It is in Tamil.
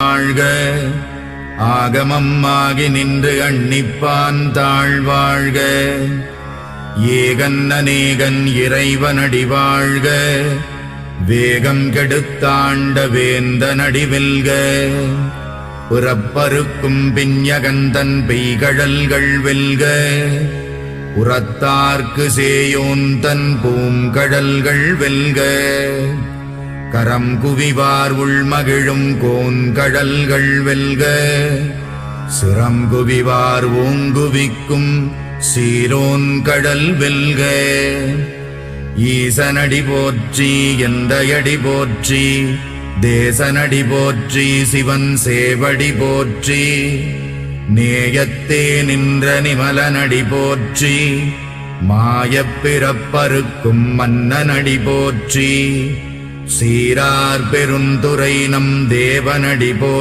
வாழ்க. ஆகமம் ஆகி நின்று அன்னிப்பான் தாழ்வாழ்க. ஏகன் அநேகன் இறைவனடி வாழ்க. வேகம் கெடுத்தாண்ட வேந்தனடி வெல்க. புறப்பருக்கும் பிஞகந்தன் பெய்கழல்கள் வெல்க. உரத்தார்க்கு சேயோந்தன் பூங்கடல்கள் வெல்க. கரம் குவிவார் உள்மகிழும் கோன்கடல்கள் வெல்க. சிரம் குவிவார் ஓங்குவிக்கும் சீரோன் கடல் வெல்க. ஈசனடி போற்றி எந்தையடி போற்றி. தேசனடி போற்றி சிவன் சேவடி போற்றி. நேயத்தே நின்ற நிமலனடி போற்றி. மாயப் பிறப்பறுக்கும் மன்னனடி போற்றி. சீரார் பெருந்துரை நம் தேவனடி போற்றி.